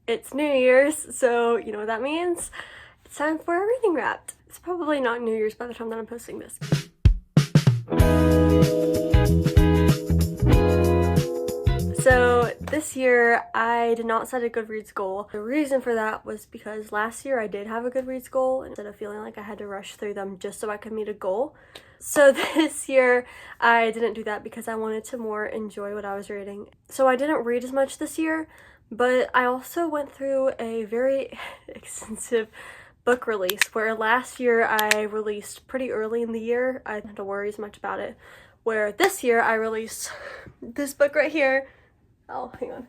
It's New Year's, so you know what that means? It's time for a reading wrap. It's probably not New Year's by the time that I'm posting this. So this year I did not set a Goodreads goal. The reason for that was because last year I did have a Goodreads goal instead of feeling like I had to rush through them just so I could meet a goal. So this year I didn't do that because I wanted to more enjoy what I was reading. So I didn't read as much this year, but I also went through a very extensive book release where last year I released pretty early in the year. I didn't have to worry as much about it. Where this year I released this book right here. Oh, hang on.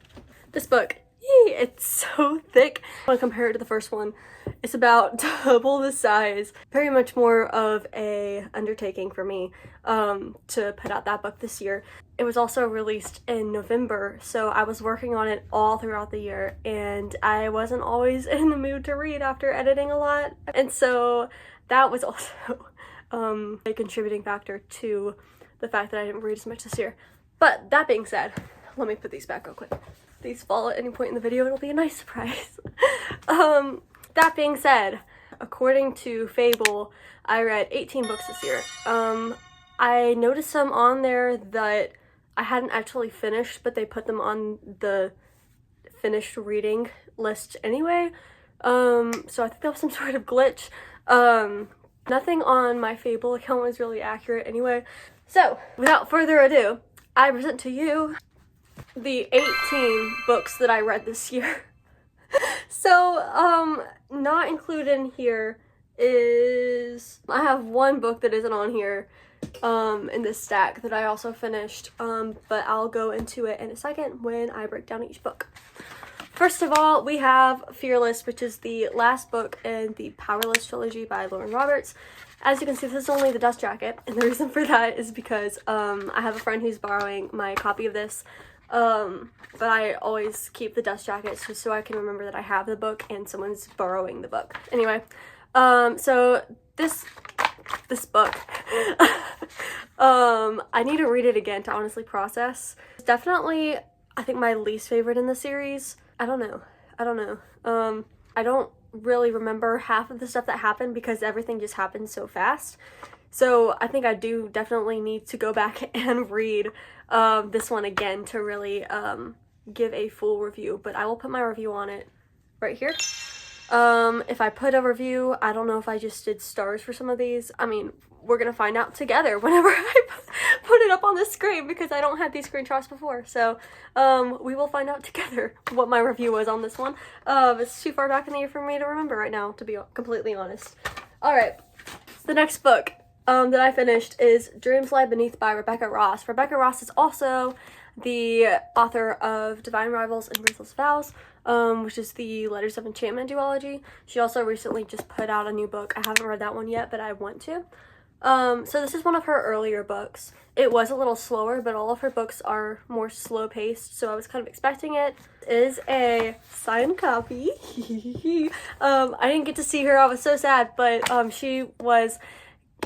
This book, it's so thick. I want to compare it to the first one. It's about double the size. Very much more of a undertaking for me to put out that book this year. It was also released in November, so I was working on it all throughout the year, and I wasn't always in the mood to read after editing a lot. And so that was also a contributing factor to the fact that I didn't read as much this year. But that being said, let me put these back real quick. If these fall at any point in the video, it'll be a nice surprise. That being said, according to Fable, I read 18 books this year. I noticed some on there that I hadn't actually finished, but they put them on the finished reading list anyway. So I think that was some sort of glitch. Nothing on my Fable account was really accurate anyway. So, without further ado, I present to you the 18 books that I read this year. So, not included in here is, I have one book that isn't on here, in this stack that I also finished, but I'll go into it in a second when I break down each book. First of all, we have Fearless, which is the last book in the Powerless trilogy by Lauren Roberts. As you can see, this is only the dust jacket, and the reason for that is because I have a friend who's borrowing my copy of this, but I always keep the dust jackets just so I can remember that I have the book and someone's borrowing the book. Anyway, so this book, I need to read it again to honestly process. It's definitely, I think, my least favorite in the series. I don't know. I don't really remember half of the stuff that happened because everything just happened so fast. So I think I do definitely need to go back and read this one again to really give a full review, but I will put my review on it right here. If I put a review, I don't know if I just did stars for some of these. I mean, we're gonna find out together whenever I put it up on the screen because I don't have these screenshots before. So, we will find out together what my review was on this one. It's too far back in the year for me to remember right now, to be completely honest. Alright, the next book that I finished is Dreams Lie Beneath by Rebecca Ross. Rebecca Ross is also the author of Divine Rivals and Ruthless Vows, which is the Letters of Enchantment duology. She also recently just put out a new book. I haven't read that one yet, but I want to. So this is one of her earlier books. It was a little slower, but all of her books are more slow-paced, so I was kind of expecting it. It is a signed copy. I didn't get to see her. I was so sad, but she was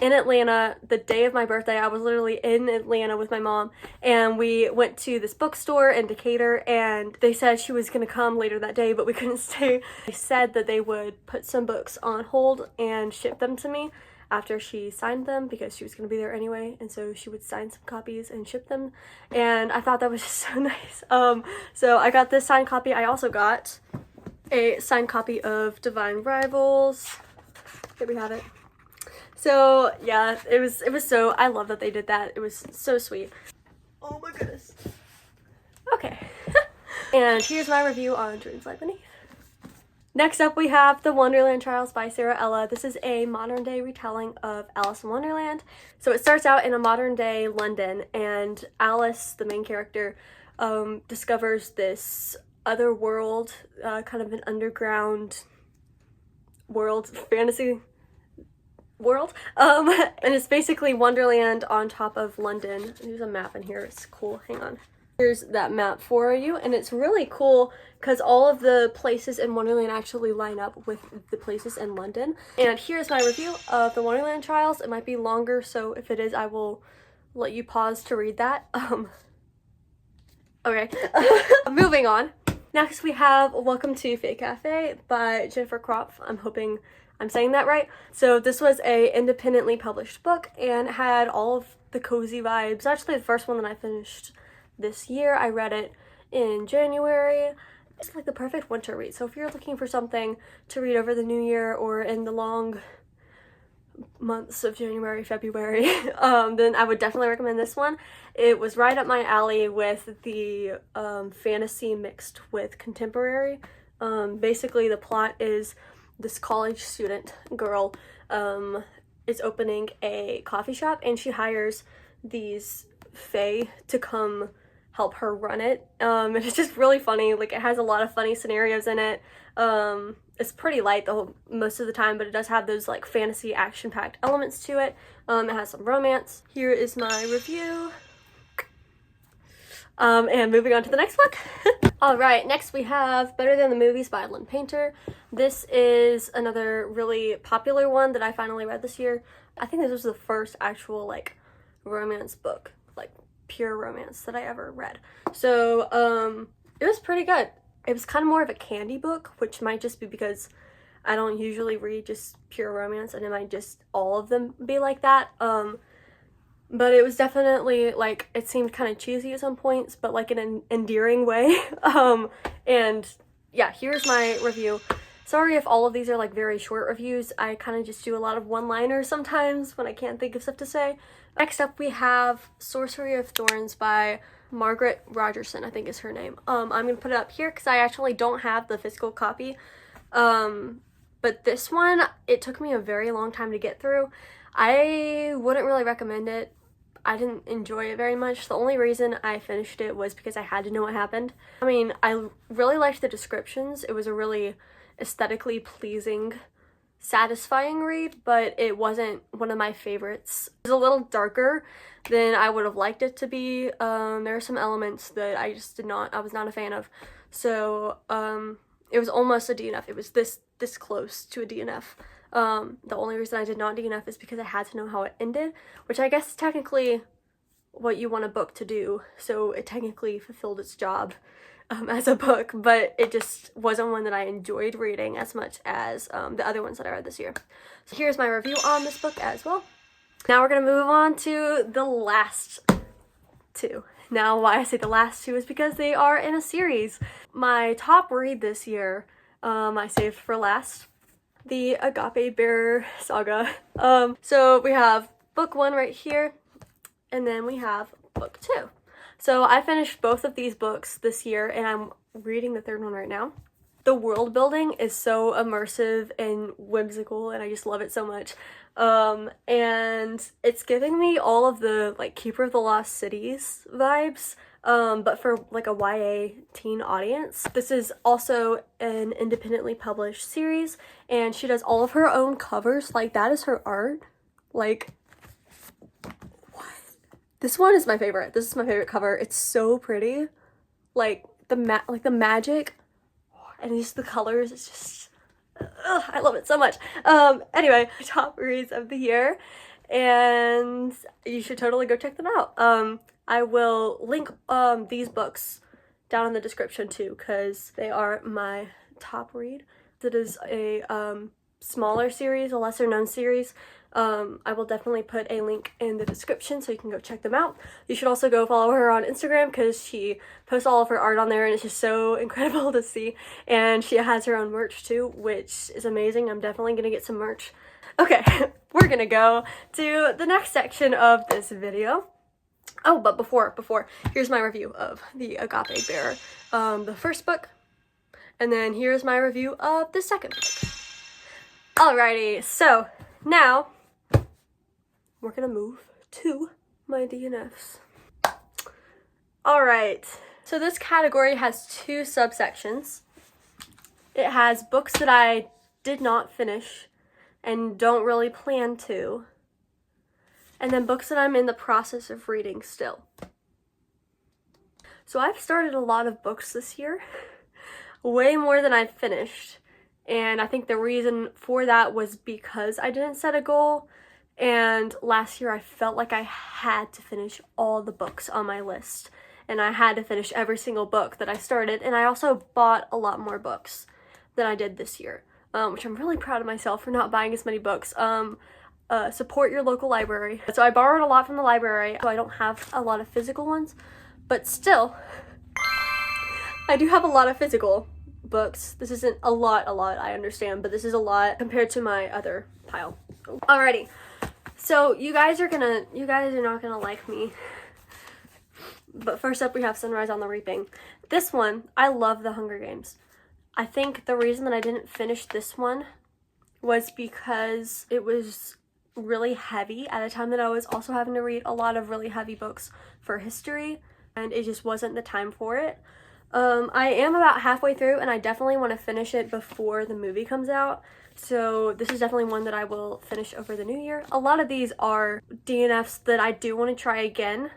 in Atlanta the day of my birthday. I was literally in Atlanta with my mom, and we went to this bookstore in Decatur, and they said she was going to come later that day, but we couldn't stay. They said that they would put some books on hold and ship them to me after she signed them because she was going to be there anyway, and so she would sign some copies and ship them, and I thought that was just so nice. So I got this signed copy. I also got a signed copy of Divine Rivals. Here we have it. So yeah, it was so, I love that they did that. It was so sweet. Oh my goodness. Okay. And here's my review on Dreams Lie Beneath. Next up we have The Wonderland Trials by Sarah Ella. This is a modern day retelling of Alice in Wonderland. So it starts out in a modern day London, and Alice, the main character, discovers this other world, kind of an underground world, fantasy world, and it's basically Wonderland on top of London. There's a map in here, it's cool, hang on. Here's that map for you, and it's really cool because all of the places in Wonderland actually line up with the places in London. And here's my review of The Wonderland Trials. It might be longer, so if it is, I will let you pause to read that. Okay, moving on. Next we have Welcome to Fake Cafe by Jennifer Kropf. I'm hoping I'm saying that right. So this was a independently published book and had all of the cozy vibes. Actually the first one that I finished this year. I read it in January. It's like the perfect winter read. So if you're looking for something to read over the new year or in the long months of January, February, then I would definitely recommend this one. It was right up my alley with the fantasy mixed with contemporary. Basically the plot is this college student girl is opening a coffee shop and she hires these fae to come help her run it. And it's just really funny. Like, it has a lot of funny scenarios in it. It's pretty light most of the time, but it does have those like fantasy action-packed elements to it. It has some romance. Here is my review. And moving on to the next book. Alright, next we have Better Than the Movies by Lynn Painter. This is another really popular one that I finally read this year. I think this was the first actual like romance book, like pure romance that I ever read. So it was pretty good. It was kind of more of a candy book, which might just be because I don't usually read just pure romance, and it might just all of them be like that. But it was definitely, like, it seemed kind of cheesy at some points, but like in an endearing way. And yeah, here's my review. Sorry if all of these are like very short reviews. I kind of just do a lot of one-liners sometimes when I can't think of stuff to say. Next up we have Sorcery of Thorns by Margaret Rogerson, I think is her name. I'm gonna put it up here because I actually don't have the physical copy. But this one, it took me a very long time to get through. I wouldn't really recommend it. I didn't enjoy it very much. The only reason I finished it was because I had to know what happened. I mean, I really liked the descriptions. It was a really aesthetically pleasing, satisfying read, but it wasn't one of my favorites. It was a little darker than I would have liked it to be. There are some elements that I was not a fan of. So it was almost a DNF. It was this close to a DNF. The only reason I did not DNF is because I had to know how it ended, which I guess is technically what you want a book to do. So it technically fulfilled its job as a book, but it just wasn't one that I enjoyed reading as much as the other ones that I read this year. So here's my review on this book as well. Now we're gonna move on to the last two. Now why I say the last two is because they are in a series. My top read this year, I saved for last, the Agapéd Saga. So we have book 1 right here, and then we have book 2. So I finished both of these books this year, and I'm reading the third one right now. The world building is so immersive and whimsical, and I just love it so much. And it's giving me all of the like Keeper of the Lost Cities vibes, but for like a YA teen audience. This is also an independently published series, and she does all of her own covers. Like, that is her art. Like, what? This one is my favorite. This is my favorite cover. It's so pretty. Like the magic and just the colors. It's just, I love it so much. Anyway, top reads of the year, and you should totally go check them out. I will link these books down in the description too, because they are my top read. It is a smaller series, a lesser known series. I will definitely put a link in the description so you can go check them out. You should also go follow her on Instagram because she posts all of her art on there, and it's just so incredible to see. And she has her own merch too, which is amazing. I'm definitely gonna get some merch. Okay, we're gonna go to the next section of this video. Oh, but before, here's my review of the Agapéd Bearer, the first book, and then here's my review of the second book. Alrighty, so now we're gonna move to my DNFs. Alright, so this category has 2 subsections. It has books that I did not finish and don't really plan to, and then books that I'm in the process of reading still. So I've started a lot of books this year, way more than I've finished, and I think the reason for that was because I didn't set a goal, and last year I felt like I had to finish all the books on my list, and I had to finish every single book that I started, and I also bought a lot more books than I did this year, which I'm really proud of myself for not buying as many books. Support your local library. So I borrowed a lot from the library, so I don't have a lot of physical ones, but still, I do have a lot of physical books. This isn't a lot, I understand, but this is a lot compared to my other pile. Alrighty, so you guys are not gonna like me. But first up, we have Sunrise on the Reaping. This one, I love the Hunger Games. I think the reason that I didn't finish this one was because it was really heavy at a time that I was also having to read a lot of really heavy books for history, and it just wasn't the time for it. I am about halfway through, and I definitely want to finish it before the movie comes out. So this is definitely one that I will finish over the new year. A lot of these are DNFs that I do want to try again.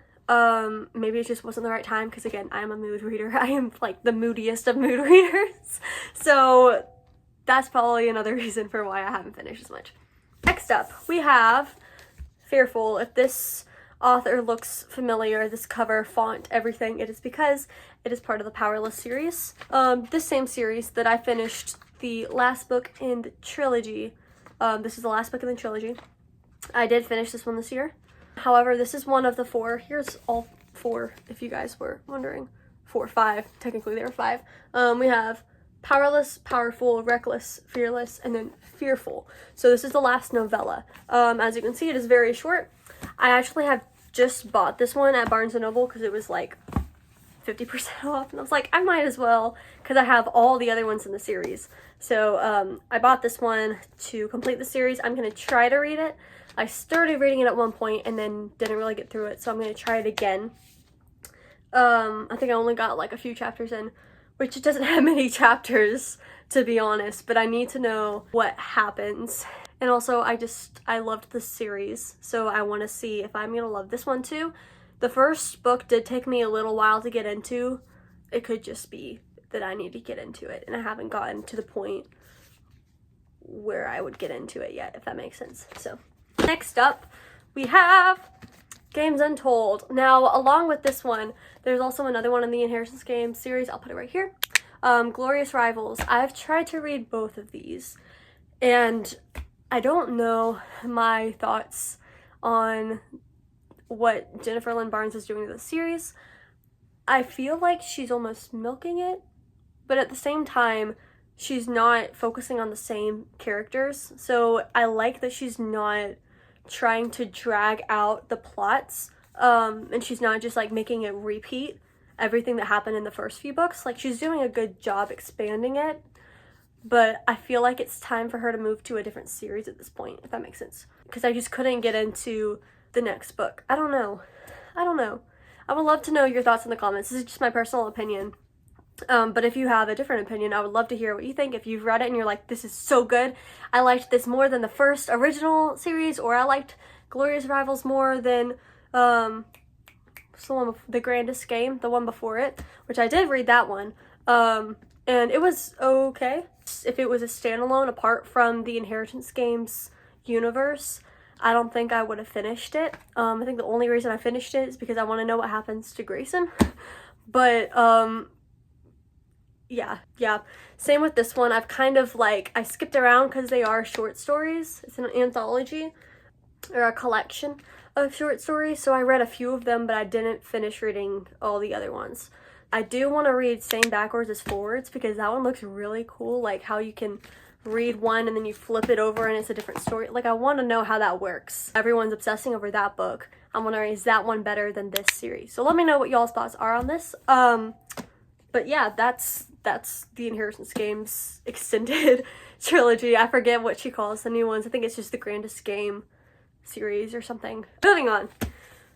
Maybe it just wasn't the right time, because again, I am a mood reader. I am like the moodiest of mood readers. So that's probably another reason for why I haven't finished as much. Next up, we have Fearful. If this author looks familiar, this cover, font, everything, it is because it is part of the Powerless series. This same series that I finished the last book in the trilogy. This is the last book in the trilogy. I did finish this one this year. However, this is one of the 4. Here's all 4, if you guys were wondering. 5. Technically, there are 5. We have Powerless, Powerful, Reckless, Fearless, and then Fearful. So this is the last novella. As you can see, it is very short. I actually have just bought this one at Barnes & Noble because it was like 50% off, and I was like, I might as well, because I have all the other ones in the series. So I bought this one to complete the series. I'm going to try to read it. I started reading it at one point and then didn't really get through it, so I'm going to try it again. I think I only got like a few chapters in, which doesn't have many chapters, to be honest, but I need to know what happens. And also, I loved this series, so I want to see if I'm going to love this one too. The first book did take me a little while to get into. It could just be that I need to get into it, and I haven't gotten to the point where I would get into it yet, if that makes sense. So, next up, we have Games Untold. Now, along with this one, there's also another one in the Inheritance Games series. I'll put it right here. Glorious Rivals. I've tried to read both of these, and I don't know my thoughts on what Jennifer Lynn Barnes is doing to the series. I feel like she's almost milking it, but at the same time, she's not focusing on the same characters. So I like that she's not trying to drag out the plots, and she's not just like making it repeat everything that happened in the first few books. Like, she's doing a good job expanding it, but I feel like it's time for her to move to a different series at this point, if that makes sense. Because I just couldn't get into the next book. I don't know. I would love to know your thoughts in the comments. This is just my personal opinion. But if you have a different opinion, I would love to hear what you think. If you've read it and you're like, this is so good, I liked this more than the first original series, or I liked Glorious Rivals more than the Grandest Game, the one before it, which I did read that one, and it was okay. If it was a standalone apart from the Inheritance Games universe, I don't think I would have finished it. I think the only reason I finished it is because I want to know what happens to Grayson. But yeah. Same with this one. I've kind of I skipped around because they are short stories. It's an anthology or a collection of short stories. So I read a few of them, but I didn't finish reading all the other ones. I do want to read Same Backwards as Forwards because that one looks really cool. Like how you can read one and then you flip it over and it's a different story. Like, I want to know how that works. Everyone's obsessing over that book. I'm wondering, is that one better than this series? So let me know what y'all's thoughts are on this. But yeah, that's the Inheritance Games extended trilogy. I forget what she calls the new ones. I think it's just the Grandest Game series or something. Moving on.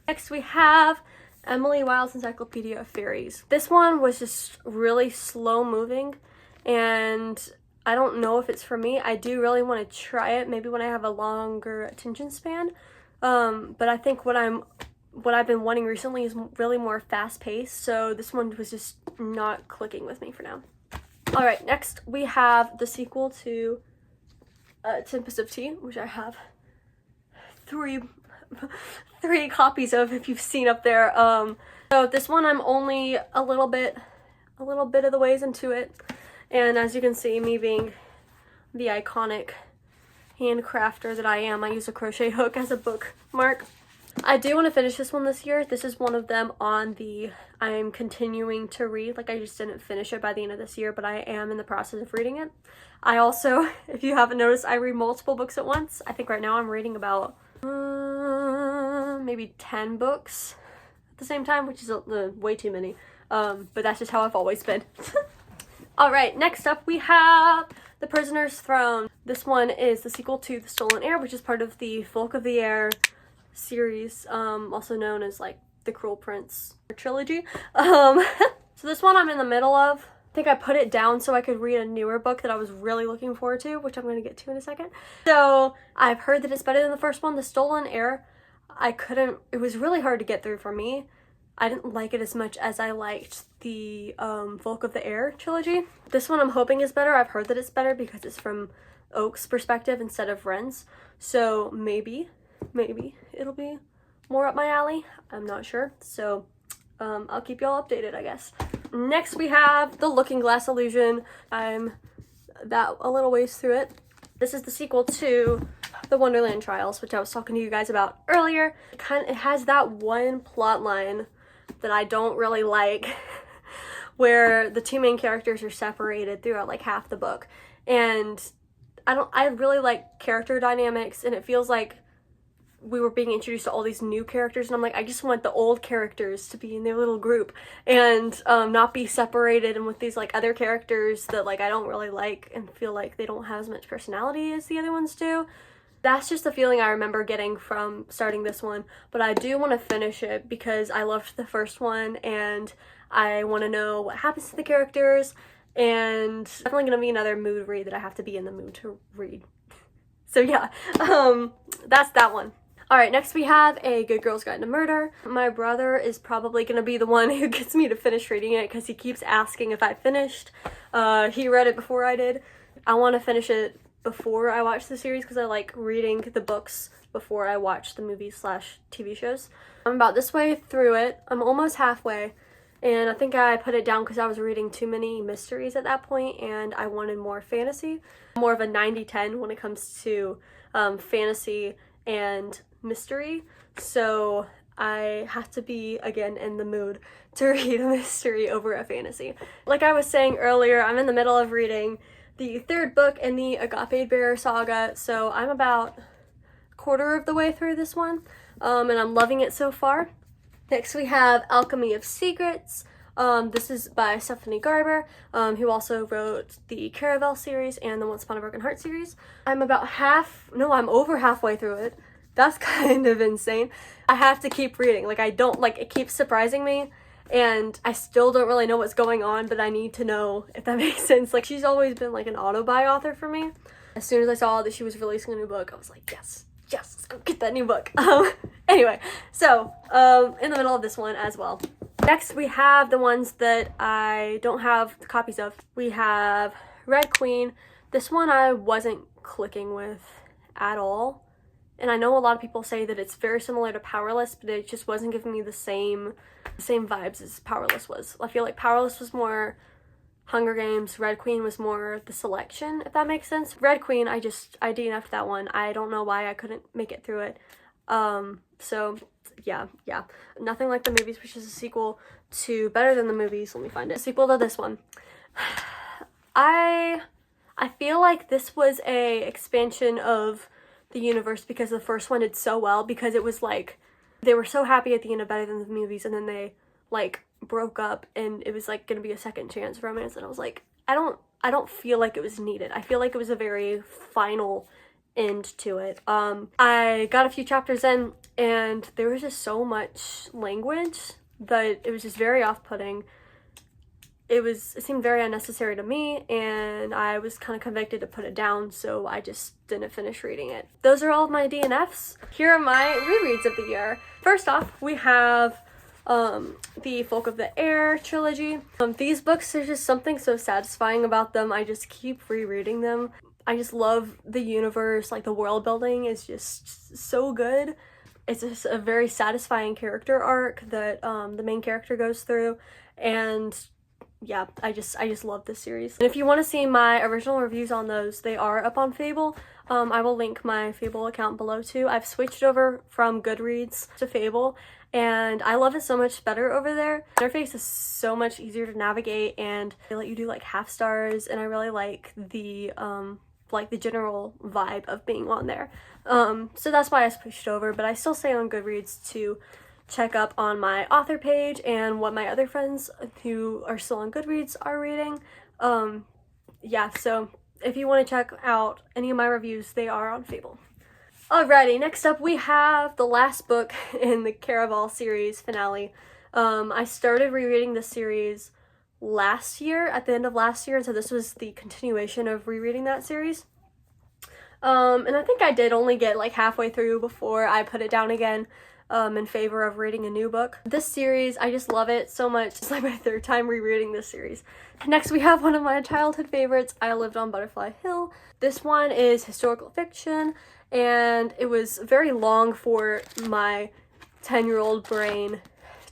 Next we have Emily Wilde's Encyclopedia of Fairies. This one was just really slow moving, and I don't know if it's for me. I do really want to try it, maybe when I have a longer attention span. But I think what I've been wanting recently is really more fast-paced, so this one was just not clicking with me for now. Alright, next we have the sequel to Tempest of Tea, which I have three copies of, if you've seen up there. So this one I'm only a little bit of the ways into it. And as you can see, me being the iconic handcrafter that I am, I use a crochet hook as a bookmark. I do want to finish this one this year. This is one of them on the I'm continuing to read. Like, I just didn't finish it by the end of this year, but I am in the process of reading it. I also, if you haven't noticed, I read multiple books at once. I think right now I'm reading about maybe 10 books at the same time, which is way too many. But that's just how I've always been. Alright, next up we have The Prisoner's Throne. This one is the sequel to The Stolen Heir, which is part of the Folk of the Air series, also known as like the Cruel Prince trilogy. So this one I'm in the middle of. I think I put it down so I could read a newer book that I was really looking forward to, which I'm going to get to in a second. So I've heard that it's better than the first one, The Stolen Heir. It was really hard to get through for me. I didn't like it as much as I liked the Folk of the Air trilogy. This one I'm hoping is better. I've heard that it's better because it's from Oak's perspective instead of Ren's. So maybe it'll be more up my alley. I'm not sure. So I'll keep y'all updated, I guess. Next we have The Looking Glass Illusion. I'm a little ways through it. This is the sequel to The Wonderland Trials, which I was talking to you guys about earlier. It has that one plot line that I don't really like where the two main characters are separated throughout like half the book. And I really like character dynamics, and it feels like we were being introduced to all these new characters, and I'm like, I just want the old characters to be in their little group and not be separated and with these like other characters that like I don't really like and feel like they don't have as much personality as the other ones do. That's just the feeling I remember getting from starting this one, but I do want to finish it because I loved the first one and I want to know what happens to the characters, and it's definitely going to be another mood read that I have to be in the mood to read. So yeah, that's that one. Alright, next we have A Good Girl's Guide to Murder. My brother is probably going to be the one who gets me to finish reading it because he keeps asking if I finished. He read it before I did. I want to finish it before I watch the series because I like reading the books before I watch the movies/TV shows. I'm about this way through it. I'm almost halfway, and I think I put it down because I was reading too many mysteries at that point and I wanted more fantasy. More of a 90-10 when it comes to fantasy and mystery, so I have to be again in the mood to read a mystery over a fantasy. Like I was saying earlier, I'm in the middle of reading the third book in the Agapéd saga, so I'm about a quarter of the way through this one, and I'm loving it so far. Next we have Alchemy of Secrets. This is by Stephanie Garber, who also wrote the Caravel series and the Once Upon a Broken Heart series. I'm over halfway through it. That's kind of insane. I have to keep reading. Like, it keeps surprising me, and I still don't really know what's going on, but I need to know, if that makes sense. Like, she's always been, like, an auto-buy author for me. As soon as I saw that she was releasing a new book, I was like, yes, let's go get that new book. Anyway, so, in the middle of this one as well. Next, we have the ones that I don't have the copies of. We have Red Queen. This one I wasn't clicking with at all. And I know a lot of people say that it's very similar to Powerless, but it just wasn't giving me the same vibes as Powerless was. I feel like Powerless was more Hunger Games. Red Queen was more the selection, if that makes sense. Red Queen, I DNF'd that one. I don't know why I couldn't make it through it. So yeah. Nothing like the movies, which is a sequel to Better Than the Movies. Let me find it. A sequel to this one. I feel like this was a expansion of the universe because the first one did so well, because it was like they were so happy at the end of Better Than the Movies, and then they like broke up and it was like gonna be a second chance romance, and I was like, I don't feel like it was needed. I feel like it was a very final end to it. I got a few chapters in and there was just so much language that it was just very off-putting. It seemed very unnecessary to me, and I was kind of convicted to put it down, so I just didn't finish reading it. Those are all of my DNFs. Here are my rereads of the year. First off, we have the Folk of the Air trilogy. These books, there's just something so satisfying about them. I just keep rereading them. I just love the universe, like the world building is just so good. it's just a very satisfying character arc that the main character goes through, and yeah, I just love this series. And if you want to see my original reviews on those, they are up on Fable. I will link my Fable account below too. I've switched over from Goodreads to Fable, and I love it so much better over there. The interface is so much easier to navigate, and they let you do like half stars, and I really like the general vibe of being on there. So that's why I switched over, but I still stay on Goodreads to check up on my author page and what my other friends who are still on Goodreads are reading. Yeah, so if you want to check out any of my reviews, they are on Fable. Alrighty, next up we have the last book in the Caraval series finale. I started rereading this series last year, at the end of last year, so this was the continuation of rereading that series. And I think I did only get like halfway through before I put it down again in favor of reading a new book. This series, I just love it so much. It's like my third time rereading this series. Next we have one of my childhood favorites, I Lived on Butterfly Hill. This one is historical fiction, and it was very long for my 10-year-old brain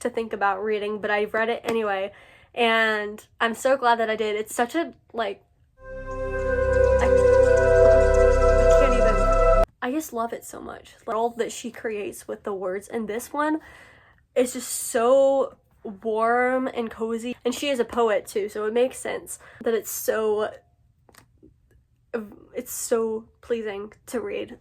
to think about reading, but I read it anyway, and I'm so glad that I did. It's such a, like, I just love it so much. The world that she creates with the words in this one is just so warm and cozy. And she is a poet too, so it makes sense that it's so pleasing to read.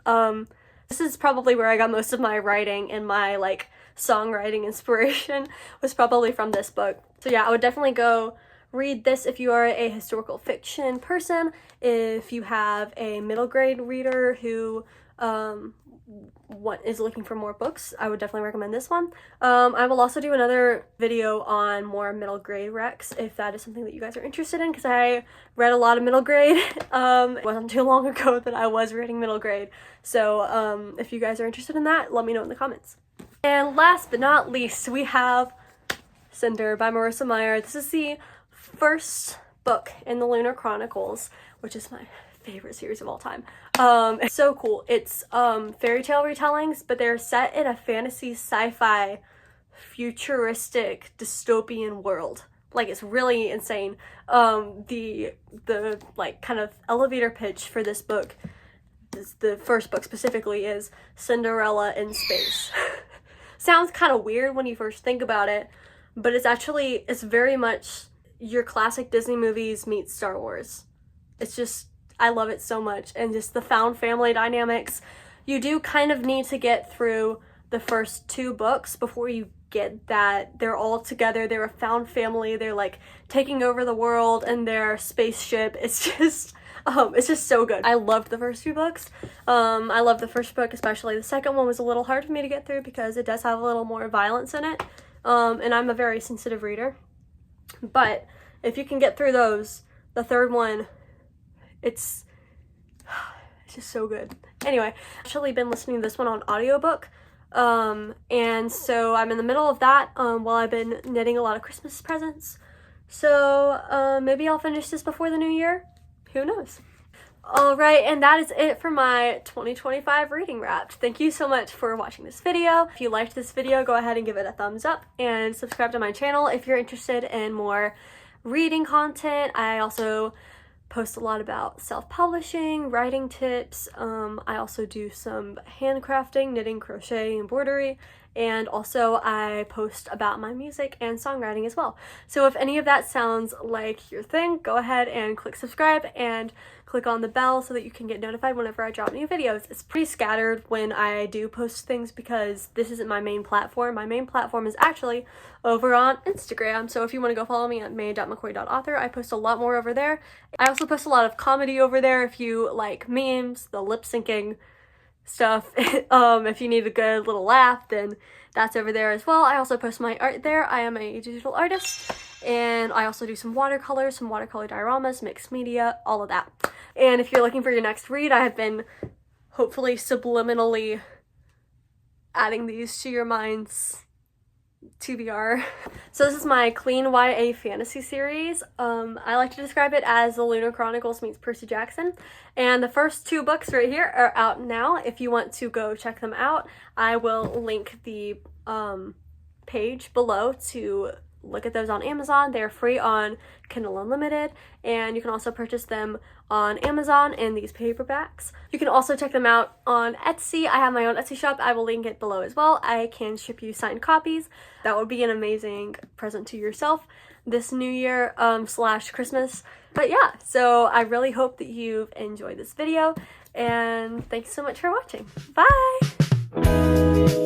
This is probably where I got most of my writing and my like songwriting inspiration was probably from this book. So yeah, I would definitely go read this if you are a historical fiction person. If you have a middle grade reader who is looking for more books, I would definitely recommend this one. I will also do another video on more middle grade recs if that is something that you guys are interested in, because I read a lot of middle grade. It wasn't too long ago that I was reading middle grade, so if you guys are interested in that, let me know in the comments. And last but not least, we have Cinder by Marissa Meyer. This is the first book in the Lunar Chronicles, which is my favorite series of all time. It's so cool. It's fairy tale retellings, but they're set in a fantasy sci-fi futuristic dystopian world. Like, it's really insane. The like kind of elevator pitch for this book, the first book specifically, is Cinderella in space. Sounds kind of weird when you first think about it, but it's very much your classic Disney movies meets Star Wars. It's just, I love it so much, and just the found family dynamics. You do kind of need to get through the first two books before you get that they're all together, they're a found family, they're like taking over the world and their spaceship. It's just so good. I loved the first two books. I love the first book especially. The second one was a little hard for me to get through because it does have a little more violence in it, and I'm a very sensitive reader. But if you can get through those, the third one, it's just so good. Anyway, I've actually been listening to this one on audiobook, and so I'm in the middle of that while I've been knitting a lot of Christmas presents. So maybe I'll finish this before the new year. Who knows? Alright, and that is it for my 2025 reading wrap. Thank you so much for watching this video. If you liked this video, go ahead and give it a thumbs up and subscribe to my channel if you're interested in more reading content. I also post a lot about self-publishing, writing tips. I also do some handcrafting, knitting, crochet, embroidery, and also I post about my music and songwriting as well. So if any of that sounds like your thing, go ahead and click subscribe and click on the bell so that you can get notified whenever I drop new videos. It's pretty scattered when I do post things because this isn't my main platform. My main platform is actually over on Instagram, so if you want to go follow me at may.mccoy.author, I post a lot more over there. I also post a lot of comedy over there if you like memes, the lip syncing stuff. If you need a good little laugh, then that's over there as well. I also post my art there. I am a digital artist, and I also do some watercolor dioramas, mixed media, all of that. And if you're looking for your next read, I have been hopefully subliminally adding these to your minds TBR. So this is my clean YA fantasy series. I like to describe it as the Lunar Chronicles meets Percy Jackson. And the first 2 books right here are out now. If you want to go check them out, I will link the page below to look at those on Amazon. They're free on Kindle Unlimited, and you can also purchase them on Amazon in these paperbacks. You can also check them out on Etsy. I have my own Etsy shop. I will link it below as well. I can ship you signed copies. That would be an amazing present to yourself this new year / Christmas. But yeah, so I really hope that you've enjoyed this video, and thanks so much for watching. Bye!